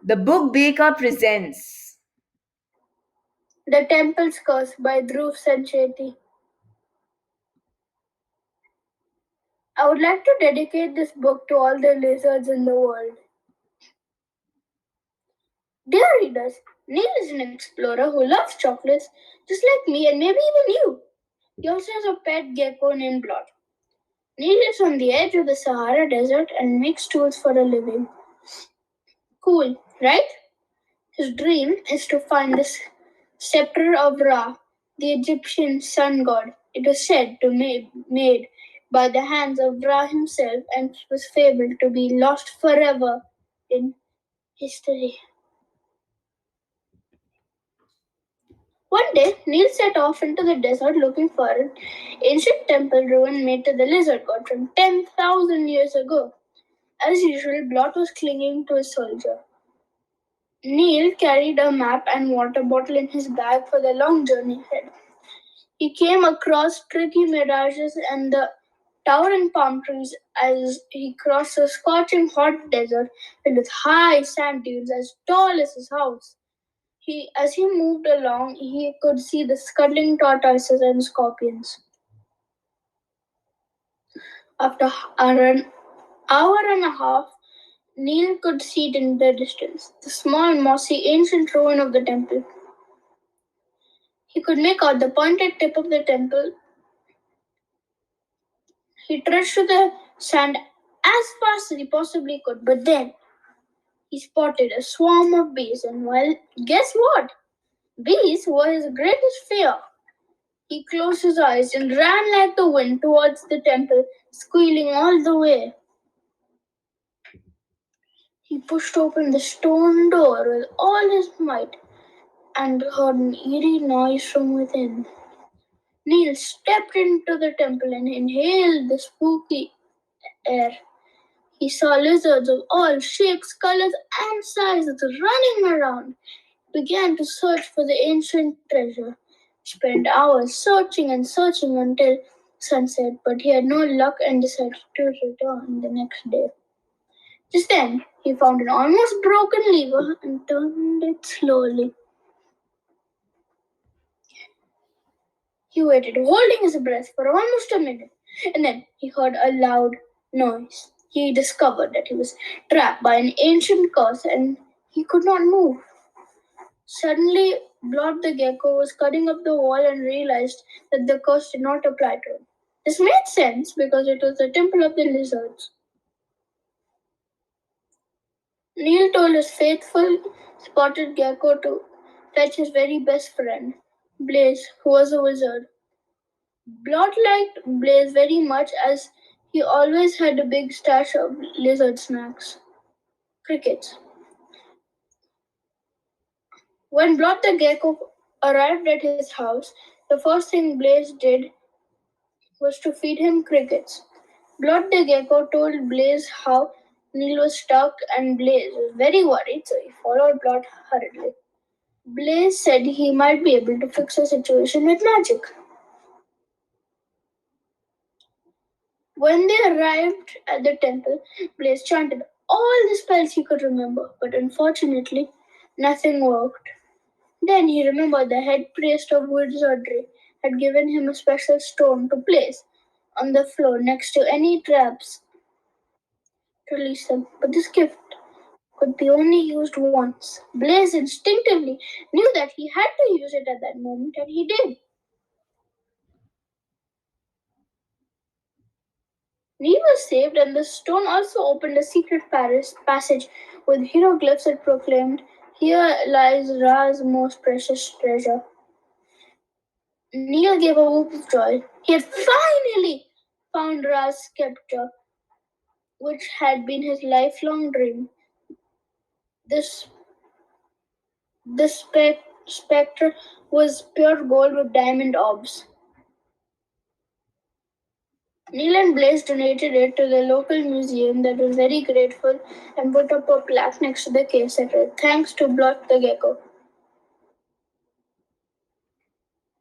The book Baker presents The Temple's Curse by Dhruv Sancheti. I would like to dedicate this book to all the lizards in the world. Dear readers, Neil is an explorer who loves chocolates, just like me and maybe even you. He also has a pet gecko named Blot. Neil lives on the edge of the Sahara Desert and makes tools for a living. Cool, right? His dream is to find the scepter of Ra, the Egyptian sun god. It was said to be made by the hands of Ra himself and was fabled to be lost forever in history. One day, Neil set off into the desert looking for an ancient temple ruin made to the lizard god from 10,000 years ago. As usual, Blot was clinging to his soldier. Neil carried a map and water bottle in his bag for the long journey ahead. He came across tricky mirages and the towering palm trees as he crossed a scorching hot desert filled with high sand dunes as tall as his house. As he moved along, he could see the scuttling tortoises and scorpions. After an hour and a half, Neil could see it in the distance, the small, mossy, ancient ruin of the temple. He could make out the pointed tip of the temple. He trudged through the sand as fast as he possibly could, but then he spotted a swarm of bees, and well, guess what? Bees were his greatest fear. He closed his eyes and ran like the wind towards the temple, squealing all the way. He pushed open the stone door with all his might and heard an eerie noise from within. Neil stepped into the temple and inhaled the spooky air. He saw lizards of all shapes, colors, and sizes running around. He began to search for the ancient treasure. He spent hours searching and searching until sunset, but he had no luck and decided to return the next day. Just then, he found an almost broken lever and turned it slowly. He waited, holding his breath for almost a minute, and then he heard a loud noise. He discovered that he was trapped by an ancient curse and he could not move. Suddenly, Blot the gecko was cutting up the wall and realized that the curse did not apply to him. This made sense because it was the temple of the lizards. Neil told his faithful spotted gecko to fetch his very best friend, Blaze, who was a wizard. Blot liked Blaze very much as he always had a big stash of lizard snacks. Crickets. When Blot the gecko arrived at his house, the first thing Blaze did was to feed him crickets. Blot the gecko told Blaze how Neil was stuck, and Blaze was very worried, so he followed Blot hurriedly. Blaze said he might be able to fix the situation with magic. When they arrived at the temple, Blaze chanted all the spells he could remember, but unfortunately, nothing worked. Then he remembered the head priest of wizardry had given him a special stone to place on the floor next to any traps to release them. But this gift could be only used once. Blaze instinctively knew that he had to use it at that moment, and he did. Neil was saved, and the stone also opened a secret passage with hieroglyphs that proclaimed, "Here lies Ra's most precious treasure." Neil gave a whoop of joy. He had finally found Ra's scepter, which had been his lifelong dream. This spectre was pure gold with diamond orbs. Neil and Blaze donated it to the local museum that was very grateful and put up a plaque next to the cave that read, "Thanks to Blot the Gecko."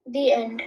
The end.